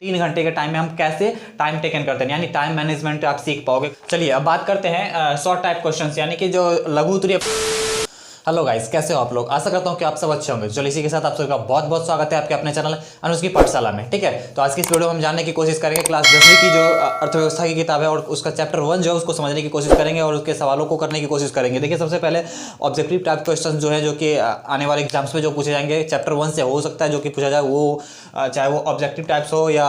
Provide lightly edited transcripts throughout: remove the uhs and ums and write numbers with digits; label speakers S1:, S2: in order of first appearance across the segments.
S1: 3 घंटे के टाइम में हम कैसे टाइम टेकन करते हैं, यानी टाइम मैनेजमेंट आप सीख पाओगे। चलिए अब बात करते हैं शॉर्ट टाइप क्वेश्चंस, यानी कि जो लघु उत्तरीय। हेलो गाइस, कैसे हो आप लोग? आशा करता हूं कि आप सब अच्छे होंगे। चलो इसी के साथ आप सबका बहुत बहुत स्वागत है आपके अपने चैनल अनुज की पाठशाला में। ठीक है, तो आज की इस वीडियो में हम जानने की कोशिश करेंगे क्लास 10वीं की जो अर्थव्यवस्था की किताब है और उसका चैप्टर 1 जो है उसको समझने की कोशिश करेंगे और उसके सवालों को करने की कोशिश करेंगे। देखिए सबसे पहले ऑब्जेक्टिव टाइप क्वेश्चन जो है, जो कि आने वाले एग्जाम्स में जो पूछे जाएंगे चैप्टर 1 से हो सकता है जो कि पूछा जाए, वो चाहे वो ऑब्जेक्टिव टाइप्स हो या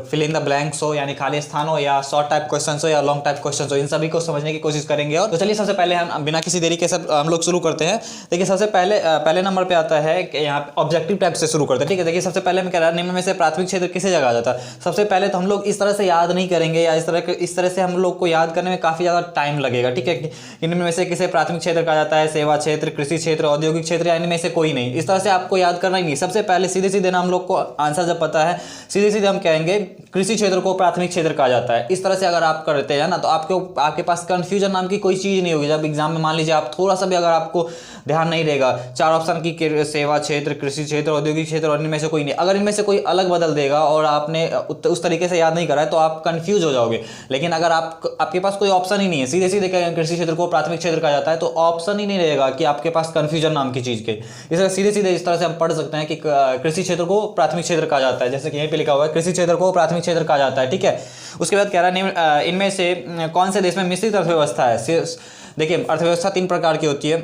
S1: फिल इन द ब्लैंक्स हो यानी खाली स्थान हो, या शॉर्ट टाइप क्वेश्चन हो या लॉन्ग टाइप क्वेश्चन हो, इन सभी को समझने की कोशिश करेंगे। और तो चलिए सबसे पहले हम बिना किसी देरी के सब हम लोग शुरू करते हैं। देखिए सबसे पहले नंबर पे आता है कि यहाँ ऑब्जेक्टिव टाइप से शुरू करते हैं। ठीक है, देखिए सबसे पहले मैं कह रहा निम्न में से प्राथमिक क्षेत्र किसे जगह आ जाता है। सबसे पहले तो हम लोग इस तरह से याद नहीं करेंगे, या इस तरह से हम लोग को याद करने में काफी ज्यादा टाइम लगेगा। ठीक है, निम्न में से किसे प्राथमिक क्षेत्र कहा जाता है, सेवा क्षेत्र, कृषि क्षेत्र, औद्योगिक क्षेत्र, या इनमें से कोई नहीं। इस तरह से आपको याद करना ही नहीं। सबसे पहले सीधे सीधे ना हम लोग को आंसर जब पता है, सीधे सीधे हम कहेंगे कृषि क्षेत्र को प्राथमिक क्षेत्र कहा जाता है। इस तरह से अगर आप करते हैं ना तो आपके पास कंफ्यूजन नाम की कोई चीज नहीं होगी। जब एग्जाम में मान लीजिए आप थोड़ा सा भी अगर आपको ध्यान नहीं रहेगा, 4 ऑप्शन की सेवा क्षेत्र, कृषि क्षेत्र, औद्योगिक क्षेत्र और इनमें से कोई नहीं, अगर इनमें से कोई अलग बदल देगा और आपने उस तरीके से याद नहीं करा है तो आप कंफ्यूज हो जाओगे। लेकिन अगर आपके पास कोई ऑप्शन ही नहीं है, सीधे सीधे कृषि क्षेत्र को प्राथमिक क्षेत्र कहा जाता है, तो ऑप्शन ही नहीं रहेगा कि आपके पास कंफ्यूजन नाम की चीज के। इसलिए सीधे सीधे इस तरह से हम पढ़ सकते हैं कि कृषि क्षेत्र को प्राथमिक क्षेत्र कहा जाता है, जैसे कि यहीं पे लिखा हुआ है कृषि क्षेत्र को प्राथमिक क्षेत्र कहा जाता है। ठीक है, उसके बाद कह रहा है इनमें से कौन से देश में मिश्रित अर्थव्यवस्था है। देखिए अर्थव्यवस्था 3 प्रकार की होती है,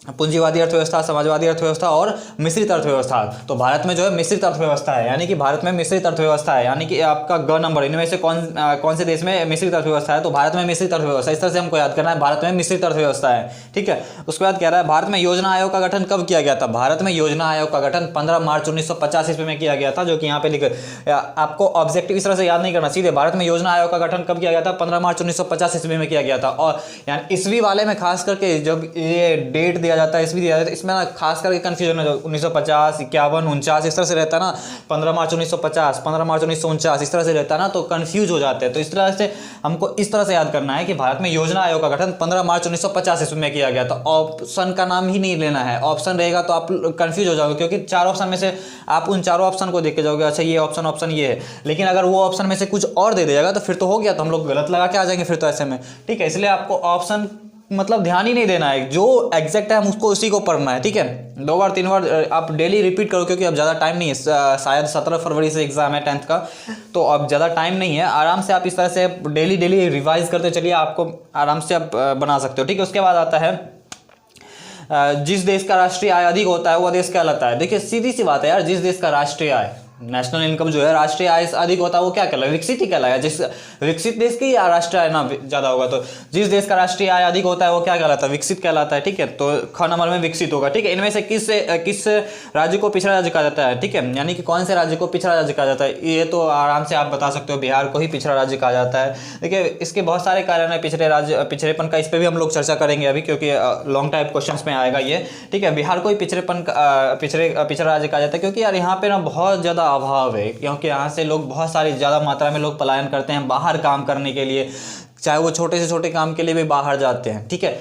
S1: पूंजीवादी अर्थव्यवस्था, समाजवादी अर्थव्यवस्था और मिश्रित अर्थव्यवस्था। तो भारत में जो है मिश्रित अर्थव्यवस्था है, यानी कि भारत में मिश्रित अर्थव्यवस्था है, यानी कि आपका ग नंबर इनमें से कौन से देश में मिश्रित अर्थव्यवस्था है, तो भारत में मिश्रित अर्थव्यवस्था। इस तरह से हमको याद करना है, भारत में मिश्रित अर्थव्यवस्था है। ठीक है, उसके बाद कह रहा है भारत में योजना आयोग का गठन कब किया गया था। भारत में योजना आयोग का गठन 15 मार्च 1950 ईस्वी में किया गया था, जो कि यहाँ पे लिखे। आपको ऑब्जेक्टिव इस तरह से याद नहीं करना, सीधे भारत में योजना आयोग का गठन कब किया गया था, 15 मार्च 1950 ईस्वी में किया गया था। और यानी ईस्वी वाले में खास करके जब ये डेट दिया जाता है, ईस्वी दिया जाता है, इसमें ना खास करके कंफ्यूजन है। 1950, 51, 49 इस तरह से रहता है ना, 15 मार्च 1950, 15 मार्च 1949 इस तरह से रहता है ना, तो कंफ्यूज हो जाते हैं। तो इस तरह से हमको इस तरह से याद करना है कि भारत में योजना आयोग का गठन 15 मार्च 1950 ईस्वी में किया गया था। ऑप्शन का नाम ही नहीं लेना है, ऑप्शन रहेगा तो आप कंफ्यूज हो जाओगे, क्योंकि 4 ऑप्शन में से आप उन चारों ऑप्शन को देख के जाओगे, अच्छा ये ऑप्शन ये है। लेकिन अगर वो ऑप्शन में से कुछ और दे देगा तो फिर तो हो गया, तो हम लोग गलत लगा के आ जाएंगे फिर तो ऐसे में। ठीक है, इसलिए आपको ऑप्शन मतलब ध्यान ही नहीं देना है, जो एग्जैक्ट है हम उसको उसी को पढ़ना है। ठीक है, 2 बार 3 बार आप डेली रिपीट करो, क्योंकि अब ज़्यादा टाइम नहीं है, शायद 17 फरवरी से एग्जाम है 10th का, तो अब ज़्यादा टाइम नहीं है। आराम से आप इस तरह से डेली रिवाइज करते चलिए, आपको आराम से आप बना सकते हो। ठीक है, उसके बाद आता है जिस देश का राष्ट्रीय आय अधिक होता है वह देश कहलाता है। देखिए सीधी सी बात है यार, जिस देश का राष्ट्रीय आय, नेशनल इनकम जो है, राष्ट्रीय आय अधिक होता है वो क्या कहलाएगा, विकसित ही कहलाएगा। जिस विकसित देश की राष्ट्रीय आय ना ज्यादा होगा, तो जिस देश का राष्ट्रीय आय अधिक होता है वो क्या कहलाता है, विकसित कहलाता है। ठीक है, तो ख नंबर में विकसित होगा। ठीक है, इनमें से किस राज्य को पिछड़ा राज्य कहा जाता है। ठीक है, यानी कि कौन से राज्य को पिछड़ा राज्य कहा जाता है, ये तो आराम से आप बता सकते हो, बिहार को ही पिछड़ा राज्य कहा जाता है। देखिए इसके बहुत सारे कारण है पिछड़ेपन का, इस पर भी हम लोग चर्चा करेंगे अभी, क्योंकि लॉन्ग टाइप क्वेश्चन में आएगा ये। ठीक है, बिहार को ही पिछड़ा राज्य कहा जाता है, क्योंकि यार यहाँ पे ना बहुत ज्यादा अभाव है, क्योंकि यहाँ से लोग बहुत सारी ज़्यादा मात्रा में लोग पलायन करते हैं बाहर काम करने के लिए, चाहे वो छोटे से छोटे काम के लिए भी बाहर जाते हैं। ठीक है,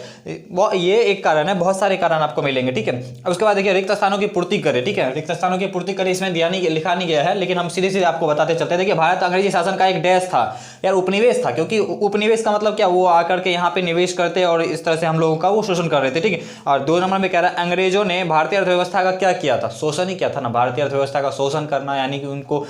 S1: वो ये एक कारण है, बहुत सारे कारण आपको मिलेंगे। ठीक है, अब उसके बाद देखिए रिक्त स्थानों की पूर्ति करें। ठीक है, रिक्त स्थानों की पूर्ति करें, इसमें लिखा नहीं गया है, लेकिन हम सीधे सीधे आपको बताते चलते हैं। देखिए भारत अंग्रेजी शासन का एक देश था यार, उपनिवेश था, क्योंकि उपनिवेश का मतलब क्या, वो आकर के यहाँ पे निवेश करते और इस तरह से हम लोगों का वो शोषण कर रहे थे। ठीक है, और 2 नंबर में कह रहा है अंग्रेजों ने भारतीय अर्थव्यवस्था का क्या किया था, शोषण ही किया था ना, भारतीय अर्थव्यवस्था का शोषण करना, यानी कि उनको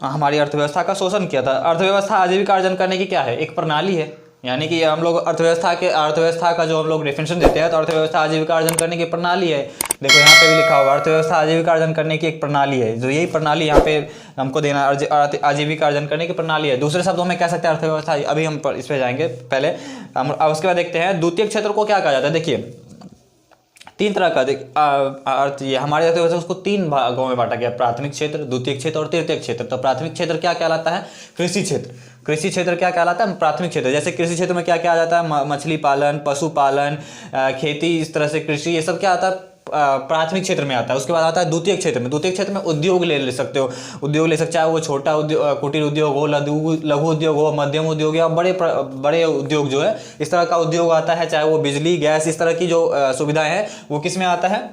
S1: हमारी अर्थव्यवस्था का शोषण किया था। अर्थव्यवस्था आजीविका अर्जन करने की क्या है, एक प्रणाली है, यानी कि हम लोग अर्थव्यवस्था का जो हम लोग डेफिनेशन देते हैं, तो अर्थव्यवस्था आजीविका अर्जन करने की प्रणाली है। देखो यहाँ पे भी लिखा होगा अर्थव्यवस्था आजीविका अर्जन करने की एक प्रणाली है, जो यही प्रणाली यहाँ पे हमको देना, आजीविका अर्जन करने की प्रणाली है। दूसरे शब्दों में कह सकते हैं अर्थव्यवस्था, अभी हम इस पे जाएंगे पहले। उसके बाद देखते हैं द्वितीय क्षेत्र को क्या कहा जाता है। देखिए 3 तरह का अर्थ, ये हमारे अर्थव्यवस्था उसको 3 भागों में बांटा गया, प्राथमिक क्षेत्र, द्वितीय क्षेत्र और तृतीय क्षेत्र। तो प्राथमिक क्षेत्र क्या कहलाता है, कृषि क्षेत्र। कृषि क्षेत्र क्या कहलाता है, प्राथमिक क्षेत्र। जैसे कृषि क्षेत्र में क्या क्या आ जाता है, मछली पालन, पशुपालन, खेती, इस तरह से कृषि, ये सब क्या आता है, प्राथमिक क्षेत्र में आता है। उसके बाद आता है द्वितीय क्षेत्र में। द्वितीय क्षेत्र में उद्योग ले सकते हो, उद्योग ले सकते, चाहे वो छोटा उद्योग, कुटीर उद्योग हो, लघु उद्योग हो, मध्यम उद्योग या बड़े उद्योग जो है, इस तरह का उद्योग आता है। चाहे वो बिजली, गैस, इस तरह की जो सुविधाएं हैं वो किस में आता है,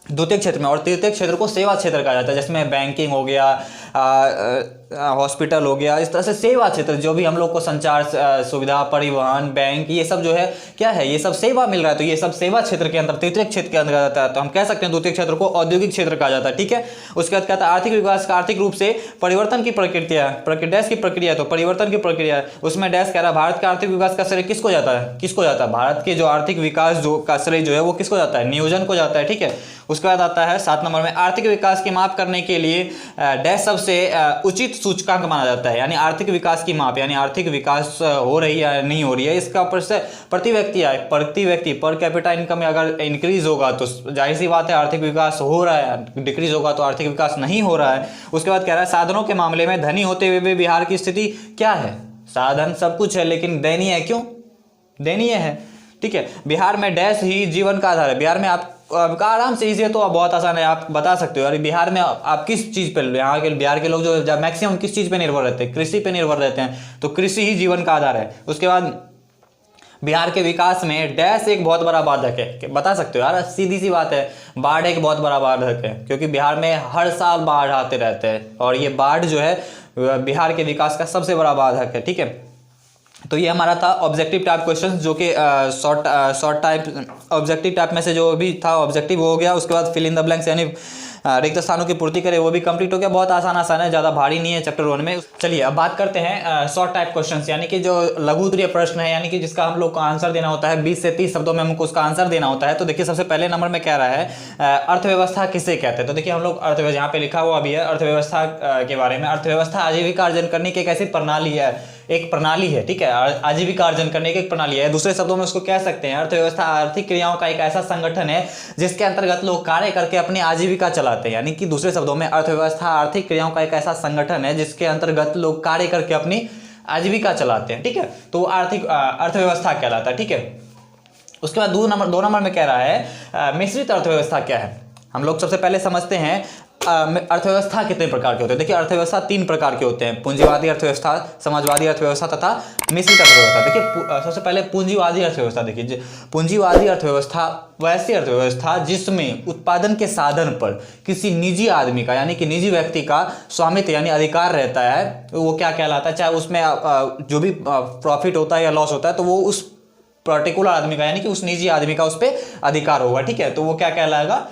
S1: द्वितीय क्षेत्र में। और तृतीय क्षेत्र को सेवा क्षेत्र कहा जाता है, जिसमें बैंकिंग हो गया, हॉस्पिटल हो गया, इस तरह से सेवा क्षेत्र जो भी हम लोग को संचार सुविधा, परिवहन, बैंक, ये सब जो है क्या है, ये सब सेवा मिल रहा है। तो ये सब सेवा क्षेत्र के अंदर, तृतीय क्षेत्र के अंदर आता है। तो हम कह सकते हैं द्वितीय क्षेत्र को औद्योगिक क्षेत्र कहा जाता है। ठीक है, उसके बाद कहता है आर्थिक विकास का आर्थिक रूप से परिवर्तन की प्रक्रिया, डैश की प्रक्रिया, तो परिवर्तन की प्रक्रिया उसमें डैश कह रहा है भारत का आर्थिक विकास का श्रेय किसको जाता है, किसको जाता है, भारत के जो आर्थिक विकास जो का श्रेय जो है वो किसको जाता है, नियोजन को जाता है। ठीक है, उसके बाद आता है 7 नंबर में आर्थिक विकास की माप करने के लिए डैश सबसे उचित सूचकांक माना जाता है। यानी आर्थिक विकास की माप, यानी आर्थिक विकास हो रही है या नहीं हो रही है, इसका प्रति व्यक्ति आय, प्रति व्यक्ति पर कैपिटा इनकम अगर इंक्रीज होगा तो जाहिर सी बात है आर्थिक विकास हो रहा है, डिक्रीज होगा तो आर्थिक विकास नहीं हो रहा है। उसके बाद कह रहा है साधनों के मामले में धनी होते हुए भी बिहार की स्थिति क्या है, साधन सब कुछ है लेकिन दयनीय है। क्यों दयनीय है? ठीक है, बिहार में डैश ही जीवन का आधार है। बिहार में आप आराम से, इजी है तो बहुत आसान है, आप बता सकते हो यार बिहार में आप किस चीज़ पे, यहाँ के बिहार के लोग जो मैक्सिमम किस चीज़ पे निर्भर रहते हैं, कृषि पे निर्भर रहते हैं। तो कृषि ही जीवन का आधार है। उसके बाद बिहार के विकास में डैश एक बहुत बड़ा बाधक है, बता सकते हो यार, सीधी सी बात है, बाढ़ एक बहुत बड़ा बाधक है, क्योंकि बिहार में हर साल बाढ़ आते रहते हैं और ये बाढ़ जो है बिहार के विकास का सबसे बड़ा बाधक है। ठीक है, तो ये हमारा था ऑब्जेक्टिव टाइप क्वेश्चन, जो कि शॉर्ट टाइप ऑब्जेक्टिव टाइप में से जो भी था ऑब्जेक्टिव हो गया। उसके बाद फिल इन द ब्लैंक्स यानी रिक्त स्थानों की पूर्ति करें, वो भी कंप्लीट हो गया। बहुत आसान है, ज़्यादा भारी नहीं है चैप्टर 1 में। चलिए अब बात करते हैं शॉर्ट टाइप क्वेश्चंस, यानी कि जो लघु उत्तरीय प्रश्न है, यानी कि जिसका हम लोग को आंसर देना होता है 20 से 30 शब्दों में हमको उसका आंसर देना होता है। तो देखिए सबसे पहले नंबर में कह रहा है अर्थव्यवस्था किसे कहते हैं। तो देखिए हम लोग अर्थव्यवस्था, यहाँ पे लिखा हुआ भी है अर्थव्यवस्था के बारे में। अर्थव्यवस्था आजीविका अर्जन करने की एक ऐसी प्रणाली है, एक प्रणाली है। ठीक है, आजीविका अर्जन करने की एक प्रणाली है। दूसरे शब्दों में उसको कह सकते हैं अर्थव्यवस्था आर्थिक क्रियाओं का एक ऐसा संगठन है जिसके अंतर्गत लोग कार्य करके अपनी आजीविका चलाते हैं। यानी कि दूसरे शब्दों में अर्थव्यवस्था आर्थिक क्रियाओं का एक ऐसा संगठन है जिसके अंतर्गत लोग कार्य करके अपनी आजीविका चलाते हैं। ठीक है, तो आर्थिक अर्थव्यवस्था कहलाता है। ठीक है, उसके बाद 2 नंबर में कह रहा है मिश्रित अर्थव्यवस्था क्या है। हम लोग सबसे पहले समझते हैं अर्थव्यवस्था कितने प्रकार के होते हैं। देखिए अर्थव्यवस्था 3 प्रकार के होते हैं, पूंजीवादी अर्थव्यवस्था, समाजवादी अर्थव्यवस्था तथा मिश्रित अर्थव्यवस्था। देखिए सबसे पहले पूंजीवादी अर्थव्यवस्था। देखिए पूंजीवादी अर्थव्यवस्था वैसी अर्थव्यवस्था जिसमें उत्पादन के साधन पर किसी निजी आदमी का, यानी कि निजी व्यक्ति का स्वामित्व यानी अधिकार रहता है, वो क्या कहलाता है, चाहे उसमें जो भी प्रॉफिट होता है या लॉस होता है तो वो उस पर्टिकुलर आदमी का, यानी कि उस निजी आदमी का उस पर अधिकार होगा। ठीक है, तो वो क्या कहलाएगा,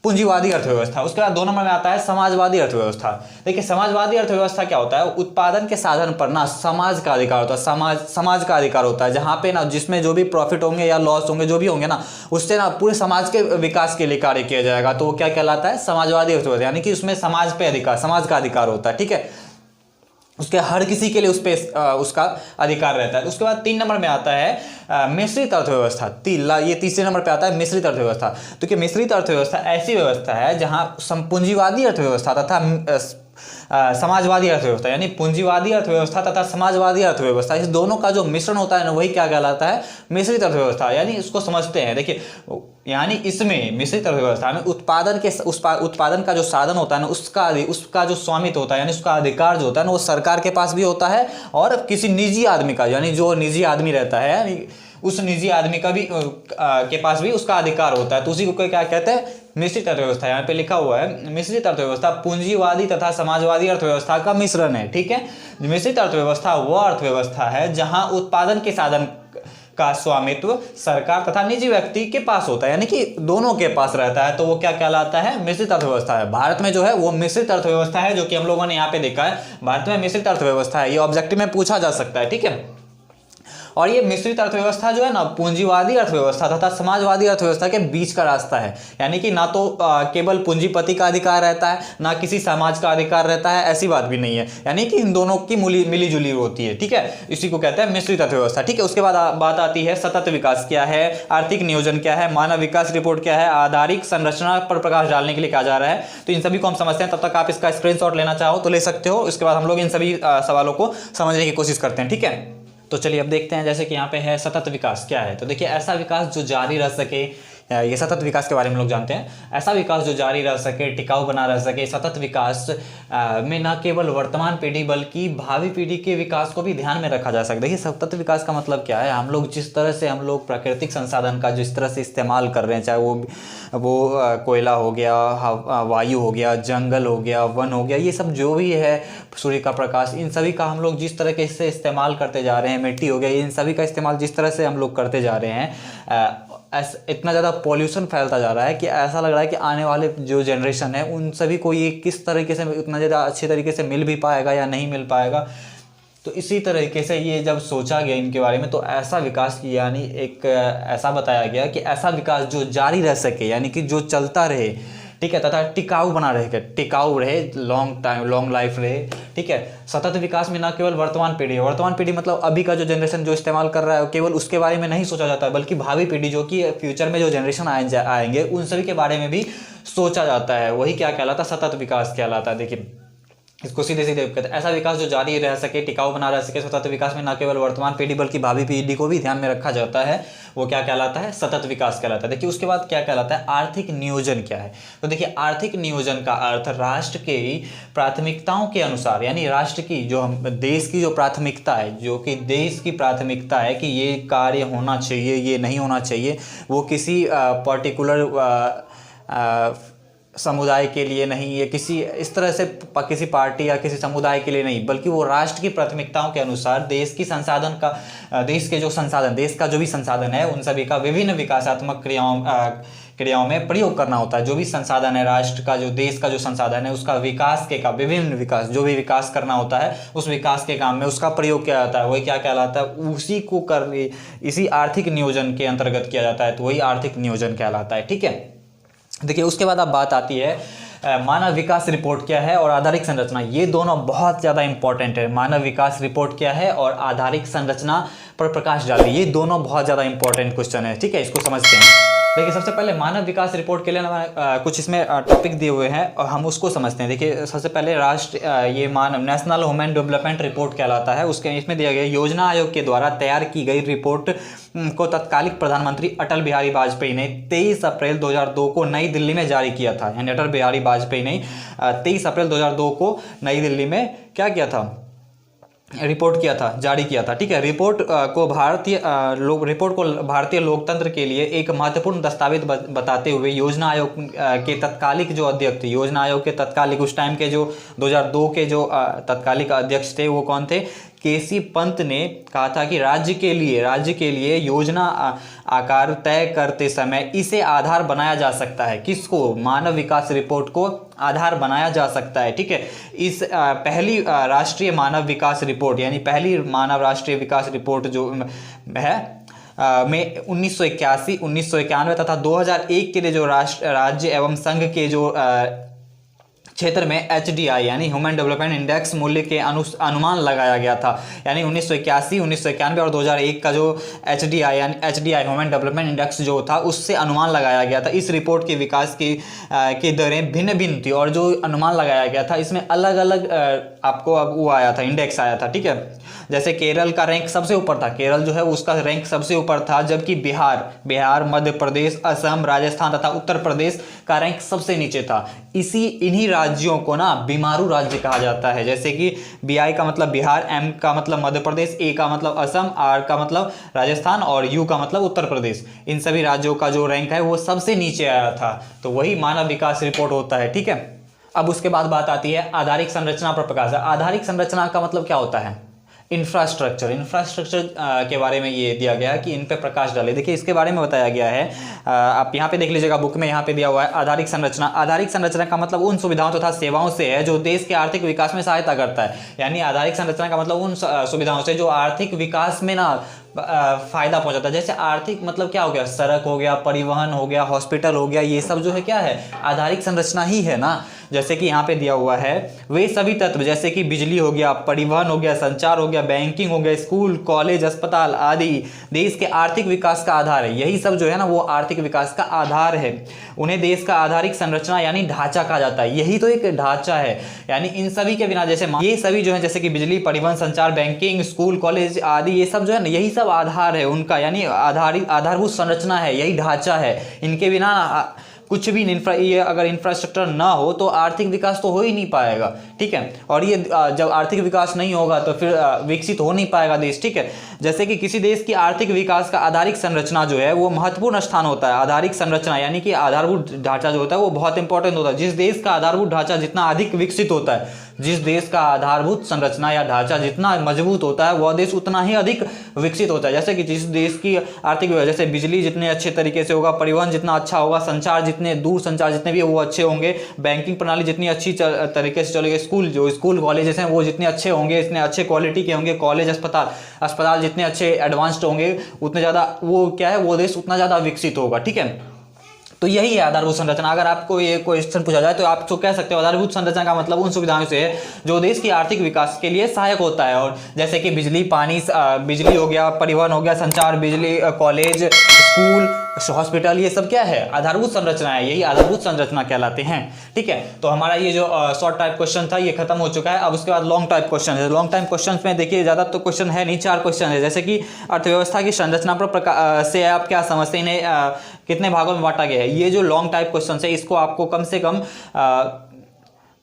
S1: पूंजीवादी अर्थव्यवस्था। उसके बाद 2 नंबर में आता है समाजवादी अर्थव्यवस्था। देखिए समाजवादी अर्थव्यवस्था क्या होता है, उत्पादन के साधन पर ना समाज का अधिकार होता है, समाज का अधिकार होता है, जहाँ पे ना जिसमें जो भी प्रॉफिट होंगे या लॉस होंगे जो भी होंगे ना, उससे ना पूरे समाज के विकास के लिए कार्य किया जाएगा। तो वो क्या कहलाता है, समाजवादी अर्थव्यवस्था, यानी कि उसमें समाज पे अधिकार, समाज का अधिकार होता है। ठीक है, उसके हर किसी के लिए उस पर उसका अधिकार रहता है। उसके बाद 3 नंबर में आता है मिश्रित अर्थव्यवस्था। ये तीसरे नंबर पे आता है मिश्रित अर्थव्यवस्था। तो कि मिश्रित अर्थव्यवस्था ऐसी व्यवस्था है जहां पूंजीवादी अर्थव्यवस्था तथा समाजवादी अर्थव्यवस्था, यानी पूंजीवादी अर्थव्यवस्था तथा समाजवादी अर्थव्यवस्था, इस दोनों का जो मिश्रण होता है ना, वही क्या कहलाता है, मिश्रित अर्थव्यवस्था। यानी इसको समझते हैं, देखिए यानी इसमें मिश्रित अर्थव्यवस्था में उत्पादन का जो साधन होता है ना, उसका जो स्वामित्व होता है, यानी उसका अधिकार जो होता है ना, वो सरकार के पास भी होता है और किसी निजी आदमी का, यानी जो निजी आदमी रहता है, यानी उस निजी आदमी का भी के पास भी उसका अधिकार होता है। तो उसी को क्या कहते हैं, मिश्रित अर्थव्यवस्था। यहाँ पे लिखा हुआ है मिश्रित अर्थव्यवस्था पूंजीवादी तथा समाजवादी अर्थव्यवस्था का मिश्रण है। ठीक है, मिश्रित अर्थव्यवस्था वह अर्थव्यवस्था है जहां उत्पादन के साधन का स्वामित्व सरकार तथा निजी व्यक्ति के पास होता है, यानी कि दोनों के पास रहता है। तो वो क्या कहलाता है, मिश्रित अर्थव्यवस्था है। भारत में जो है वो मिश्रित अर्थव्यवस्था है, जो कि हम लोगों ने यहाँ पे देखा है, भारत में मिश्रित अर्थव्यवस्था है। ये ऑब्जेक्टिव में पूछा जा सकता है। ठीक है, और ये मिश्रित अर्थव्यवस्था जो है ना, पूंजीवादी अर्थव्यवस्था तथा समाजवादी अर्थव्यवस्था के बीच का रास्ता है। यानी कि ना तो केवल पूंजीपति का अधिकार रहता है, ना किसी समाज का अधिकार रहता है, ऐसी बात भी नहीं है। यानी कि इन दोनों की मिली जुली होती है। ठीक है, इसी को कहते हैं मिश्रित अर्थव्यवस्था। ठीक है, उसके बाद बात आती है सतत विकास क्या है, आर्थिक नियोजन क्या है, मानव विकास रिपोर्ट क्या है, आधारिक संरचना पर प्रकाश डालने के लिए कहा जा रहा है। तो इन सभी को हम समझते हैं, तब तक आप इसका स्क्रीनशॉट लेना चाहो तो ले सकते हो। इसके बाद हम लोग इन सभी सवालों को समझने की कोशिश करते हैं। ठीक है, तो चलिए अब देखते हैं, जैसे कि यहाँ पे है सतत विकास क्या है। तो देखिए ऐसा विकास जो जारी रह सके, ये सतत विकास के बारे में लोग जानते हैं। ऐसा विकास जो जारी रह सके, टिकाऊ बना रह सके। सतत विकास में न केवल वर्तमान पीढ़ी बल्कि भावी पीढ़ी के विकास को भी ध्यान में रखा जा सकता है। देखिए सतत विकास का मतलब क्या है, हम लोग जिस तरह से हम लोग प्राकृतिक संसाधन का जिस तरह से इस्तेमाल कर रहे हैं, चाहे वो कोयला हो गया, वायु हो गया, जंगल हो गया, वन हो गया, ये सब जो भी है, सूर्य का प्रकाश, इन सभी का हम लोग जिस तरह से इस्तेमाल करते जा रहे हैं, मिट्टी हो गया, इन सभी का इस्तेमाल जिस तरह से हम लोग करते जा रहे हैं, इतना ज़्यादा पॉल्यूशन फैलता जा रहा है कि ऐसा लग रहा है कि आने वाले जो जनरेशन है उन सभी को ये किस तरीके से उतना ज़्यादा अच्छे तरीके से मिल भी पाएगा या नहीं मिल पाएगा। तो इसी तरीके से ये जब सोचा गया इनके बारे में, तो ऐसा विकास की यानी एक ऐसा बताया गया कि ऐसा विकास जो जारी रह सके, यानी कि जो चलता रहे, ठीक है, तथा टिकाऊ बना रहे, टिकाऊ रहे, लॉन्ग लाइफ रहे, ठीक है। सतत विकास में ना केवल वर्तमान पीढ़ी मतलब अभी का जो जनरेशन जो इस्तेमाल कर रहा है केवल उसके बारे में नहीं सोचा जाता है, बल्कि भावी पीढ़ी जो कि फ्यूचर में जो जनरेशन आएंगे उन सभी के बारे में भी सोचा जाता है। वही क्या कहलाता है, सतत विकास कहलाता है। देखिए इसको सीधे सीधे कहते हैं ऐसा विकास जो जारी रह सके, टिकाऊ बना रह सके। सतत विकास में न केवल वर्तमान पीढ़ी बल्कि भावी पीढ़ी को भी ध्यान में रखा जाता है, वो क्या कहलाता है, सतत विकास कहलाता है। देखिए उसके बाद क्या कहलाता है, आर्थिक नियोजन क्या है। तो देखिए आर्थिक नियोजन का अर्थ राष्ट्र के प्राथमिकताओं के अनुसार, यानी राष्ट्र की जो देश की जो प्राथमिकता है, जो कि देश की प्राथमिकता है कि ये कार्य होना चाहिए, ये नहीं होना चाहिए, वो किसी पर्टिकुलर समुदाय के लिए नहीं, ये किसी इस तरह से किसी पार्टी या किसी समुदाय के लिए नहीं, बल्कि वो राष्ट्र की प्राथमिकताओं के अनुसार देश की संसाधन का, देश के जो संसाधन, देश का जो भी संसाधन है उन सभी का विभिन्न विकासात्मक क्रियाओं में प्रयोग करना होता है। जो भी संसाधन है राष्ट्र का, जो देश का जो संसाधन है उसका विकास के काम, विभिन्न विकास, जो भी विकास करना होता है उस विकास के काम में उसका प्रयोग किया जाता है। वही क्या कहलाता है, उसी को इसी आर्थिक नियोजन के अंतर्गत किया जाता है, तो वही आर्थिक नियोजन कहलाता है। ठीक है, देखिए उसके बाद अब बात आती है मानव विकास रिपोर्ट क्या है और आधारिक संरचना। ये दोनों बहुत ज़्यादा इंपॉर्टेंट है। मानव विकास रिपोर्ट क्या है और आधारिक संरचना पर प्रकाश डालिए, ये दोनों बहुत ज़्यादा इंपॉर्टेंट क्वेश्चन है। ठीक है, इसको समझते हैं। देखिए सबसे पहले मानव विकास रिपोर्ट के लिए कुछ इसमें टॉपिक दिए हुए हैं और हम उसको समझते हैं। देखिए सबसे पहले ये मानव नेशनल ह्यूमन डेवलपमेंट रिपोर्ट कहलाता है। उसके इसमें दिया गया योजना आयोग के द्वारा तैयार की गई रिपोर्ट को तत्कालिक प्रधानमंत्री अटल बिहारी वाजपेयी ने 23 अप्रैल 2002 को नई दिल्ली में जारी किया था। यानी अटल बिहारी वाजपेयी ने 23 अप्रैल 2002 को नई दिल्ली में क्या किया था, रिपोर्ट किया था, जारी किया था। ठीक है, रिपोर्ट को भारतीय लोकतंत्र के लिए एक महत्वपूर्ण दस्तावेज बताते हुए योजना आयोग के तत्कालिक जो अध्यक्ष थे, योजना आयोग के तत्कालिक उस टाइम के जो 2002 के जो तत्कालिक अध्यक्ष थे वो कौन थे, केसी पंत ने कहा था कि राज्य के लिए योजना आकार तय करते समय इसे आधार बनाया जा सकता है। किसको, मानव विकास रिपोर्ट को आधार बनाया जा सकता है। ठीक है, इस पहली राष्ट्रीय मानव विकास रिपोर्ट यानी पहली मानव राष्ट्रीय विकास रिपोर्ट जो है में 1981, 1991 तथा 2001 के लिए जो राज्य एवं संघ के जो क्षेत्र में HDI यानी ह्यूमन डेवलपमेंट इंडेक्स मूल्य के अनुमान लगाया गया था। यानी 1981, 1991 और 2001 का जो HDI यानी HDI ह्यूमन डेवलपमेंट इंडेक्स जो था उससे अनुमान लगाया गया था। इस रिपोर्ट के विकास की दरें भिन्न भिन्न थी और जो अनुमान लगाया गया था इसमें अलग अलग आपको अब वो आया था, इंडेक्स आया था। ठीक है, जैसे केरल का रैंक सबसे ऊपर था, केरल जो है उसका रैंक सबसे ऊपर था, जबकि बिहार, मध्य प्रदेश, असम, राजस्थान तथा उत्तर प्रदेश का रैंक सबसे नीचे था। इन्हीं राज्यों को ना बीमारू राज्य कहा जाता है। जैसे कि BI का मतलब बिहार, M का मतलब मध्य प्रदेश, A का मतलब असम, R का मतलब राजस्थान और U का मतलब उत्तर प्रदेश। इन सभी राज्यों का जो रैंक है वो सबसे नीचे आया था, तो वही मानव विकास रिपोर्ट होता है। ठीक है, अब उसके बाद बात आती है आधारिक संरचना पर प्रकाश। आधारिक संरचना का मतलब क्या होता है, इंफ्रास्ट्रक्चर के बारे में ये दिया गया है कि इन पे प्रकाश डाले। देखिए इसके बारे में बताया गया है, आप यहाँ पे देख लीजिएगा, बुक में यहाँ पे दिया हुआ है आधारिक संरचना। आधारिक संरचना का मतलब उन सुविधाओं तथा सेवाओं से है जो देश के आर्थिक विकास में सहायता करता है। यानी आधारिक संरचना का मतलब उन सुविधाओं से जो आर्थिक विकास में ना फायदा पहुंचाता है। जैसे आर्थिक मतलब क्या हो गया, सड़क हो गया, परिवहन हो गया, हॉस्पिटल हो गया, ये सब जो है क्या है, आधारिक संरचना ही है ना। जैसे कि यहाँ पे दिया हुआ है वे सभी तत्व जैसे कि बिजली हो गया, परिवहन हो गया, संचार हो गया, बैंकिंग हो गया, स्कूल, कॉलेज, अस्पताल आदि देश के आर्थिक विकास का आधार है। यही सब जो है ना वो आर्थिक विकास का आधार है। उन्हें देश का आधारिक संरचना यानी ढांचा कहा जाता है। यही तो एक ढांचा है। यानी इन सभी के बिना जैसे ये सभी जो है जैसे कि बिजली, परिवहन, संचार, बैंकिंग, स्कूल, कॉलेज आदि ये सब जो है ना यही सब सब आधार है उनका, यानी आधारभूत संरचना है, यही ढांचा है। इनके बिना कुछ भी ये अगर इंफ्रास्ट्रक्चर ना हो तो आर्थिक विकास तो हो ही नहीं पाएगा, ठीक है। और ये जब आर्थिक विकास नहीं होगा तो फिर विकसित हो नहीं पाएगा देश, ठीक है। जैसे कि किसी देश की आर्थिक विकास का आधारिक संरचना जो है वो महत्वपूर्ण स्थान होता है। आधारिक संरचना यानी कि आधारभूत ढांचा जो होता है वो बहुत इंपॉर्टेंट होता है। जिस देश का आधारभूत ढांचा जितना अधिक विकसित होता है, जिस देश का आधारभूत संरचना या ढांचा जितना मजबूत होता है, वह देश उतना ही अधिक विकसित होता है। जैसे कि जिस देश की आर्थिक, जैसे बिजली जितने अच्छे तरीके से होगा, परिवहन जितना अच्छा होगा, संचार जितने दूर संचार जितने भी वो अच्छे होंगे, बैंकिंग प्रणाली जितनी अच्छी तरीके से चलेगी, स्कूल कॉलेजेस हैं वो जितने अच्छे होंगे, इतने अच्छे क्वालिटी के होंगे, कॉलेज अस्पताल जितने अच्छे एडवांस्ड होंगे, उतने ज़्यादा वो क्या है, वो देश उतना ज़्यादा विकसित होगा, ठीक है। तो यही है आधारभूत संरचना। अगर आपको ये क्वेश्चन पूछा जाए तो आप तो कह सकते हो आधारभूत संरचना का मतलब उन सुविधाओं से है जो देश की आर्थिक विकास के लिए सहायक होता है। और जैसे कि बिजली, पानी, बिजली हो गया, परिवहन हो गया, संचार, बिजली, कॉलेज, स्कूल, हॉस्पिटल, ये सब क्या है, आधारभूत संरचना है। यही आधारभूत संरचना कहलाते हैं, ठीक है। तो हमारा ये जो शॉर्ट टाइप क्वेश्चन था ये खत्म हो चुका है। अब उसके बाद लॉन्ग टाइप क्वेश्चन है। लॉन्ग टाइप क्वेश्चन में देखिए ज़्यादा तो क्वेश्चन है नहीं, 4 क्वेश्चन है। जैसे कि अर्थव्यवस्था की संरचना पर से आप क्या समझते हैं, इन्हें कितने भागों में बांटा गया है। ये जो लॉन्ग टाइप क्वेश्चन है इसको आपको कम से कम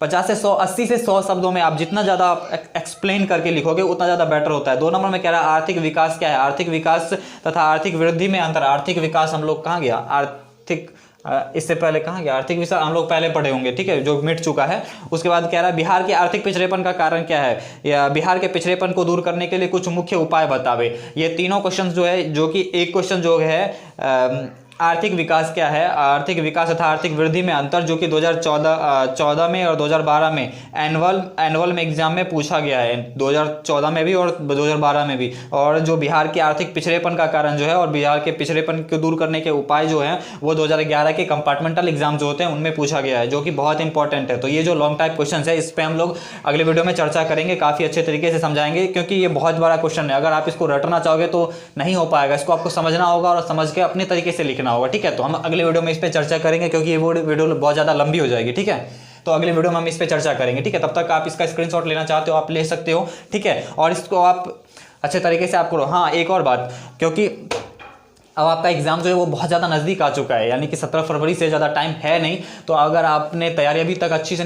S1: 50 से 100, 80 से 100 शब्दों में आप जितना ज़्यादा एक्सप्लेन करके लिखोगे उतना ज़्यादा बेटर होता है। 2 नंबर में कह रहा है आर्थिक विकास क्या है। आर्थिक विकास तथा आर्थिक वृद्धि में अंतर। आर्थिक विकास हम लोग कहाँ गया, आर्थिक इससे पहले कहाँ गया, आर्थिक विकास हम लोग पहले पढ़े होंगे, ठीक है, जो मिट चुका है। उसके बाद कह रहा है बिहार के आर्थिक पिछड़ेपन का कारण क्या है, या बिहार के पिछड़ेपन को दूर करने के लिए कुछ मुख्य उपाय बतावे। ये तीनों क्वेश्चन जो है, जो कि एक क्वेश्चन जो है आर्थिक विकास क्या है, आर्थिक विकास तथा आर्थिक वृद्धि में अंतर, जो कि 2014 में और 2012 में एनुअल में एग्जाम में पूछा गया है, 2014 में भी और 2012 में भी। और जो बिहार के आर्थिक पिछड़ेपन का कारण जो है और बिहार के पिछड़ेपन को दूर करने के उपाय जो हैं वो 2011 के कंपार्टमेंटल एग्जाम जो होते हैं उनमें पूछा गया है, जो कि बहुत इंपॉर्टेंट है। तो ये जो लॉन्ग टाइप क्वेश्चन है इस पर हम लोग अगले वीडियो में चर्चा करेंगे, काफ़ी अच्छे तरीके से समझाएंगे, क्योंकि ये बहुत बड़ा क्वेश्चन है। अगर आप इसको रटना चाहोगे तो नहीं हो पाएगा, इसको आपको समझना होगा और समझ के अपने तरीके से लिखना होगा, ठीक है। तो हम अगले वीडियो में इस पे चर्चा करेंगे, क्योंकि ये वीडियो बहुत ज़्यादा लंबी हो जाएगी, ठीक है। तो अगले वीडियो में हम इस पे चर्चा करेंगे, ठीक है। तब तक आप इसका स्क्रीनशॉट लेना चाहते हो आप ले सकते हो, ठीक है। और इसको आप अच्छे तरीके से आप करो। हाँ, एक और बात, क्योंकि अब आपका एग्जाम जो है वो बहुत ज़्यादा नज़दीक आ चुका है, यानी कि 17 फरवरी से ज़्यादा टाइम है नहीं। तो अगर आपने तैयारी अभी तक अच्छे से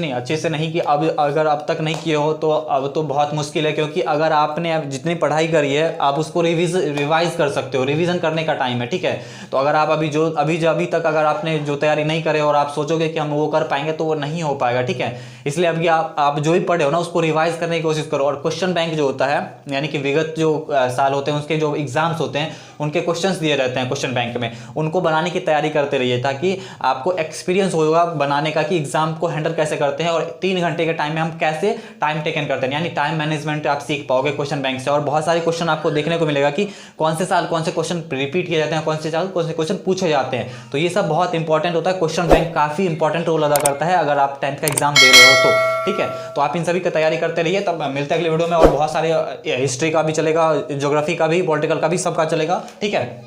S1: नहीं की, अगर अब तक नहीं किए हो तो अब तो बहुत मुश्किल है, क्योंकि अगर आपने अब जितनी पढ़ाई करी है आप उसको रिवाइज कर सकते हो, रिवीजन करने का टाइम है, ठीक है। तो अगर आप अभी तक अगर आपने जो तैयारी नहीं करे और आप सोचोगे कि हम वो कर पाएंगे तो वो नहीं हो पाएगा, ठीक है। इसलिए अभी आप जो भी पढ़े हो ना उसको रिवाइज करने की कोशिश करो। और क्वेश्चन बैंक जो होता है, यानी कि विगत जो साल होते हैं उसके जो एग्जाम्स होते हैं उनके क्वेश्चंस दिए रहते हैं क्वेश्चन बैंक में, उनको बनाने की तैयारी करते रहिए, ताकि आपको एक्सपीरियंस होगा बनाने का कि एग्जाम को हैंडल कैसे करते हैं और 3 घंटे के टाइम में हम कैसे टाइम टेकन करते हैं, यानी टाइम मैनेजमेंट आप सीख पाओगे क्वेश्चन बैंक से। और बहुत सारे क्वेश्चन आपको देखने को मिलेगा कि कौन से साल कौन से क्वेश्चन रिपीट किए जाते हैं, कौन से साल कौन से क्वेश्चन पूछे जाते हैं। तो ये सब बहुत इंपॉर्टेंट होता है। क्वेश्चन बैंक काफी इंपॉर्टेंट रोल अदा करता है अगर आप 10th का एग्जाम दे रहे हो तो, ठीक है। तो आप इन सभी की तैयारी करते रहिए। तब मिलते हैं अगले वीडियो में, और बहुत सारे हिस्ट्री का भी चलेगा, ज्योग्राफी का भी, पॉलिटिकल का भी, सबका चलेगा, ठीक है।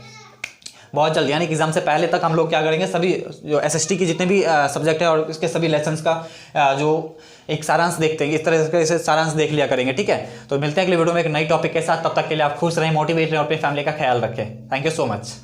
S1: बहुत जल्द, यानी कि एग्जाम से पहले तक हम लोग क्या करेंगे, सभी जो एसएसटी की जितने भी सब्जेक्ट है और इसके सभी लेसन्स का जो एक सारांश देखते हैं, इस तरह से सारांश देख लिया करेंगे, ठीक है। तो मिलते हैं अगले वीडियो में एक नई टॉपिक के साथ। तब तक के लिए आप खुश रहें, मोटिवेट रहें और अपनी फैमिली का ख्याल रखें। Thank you so much.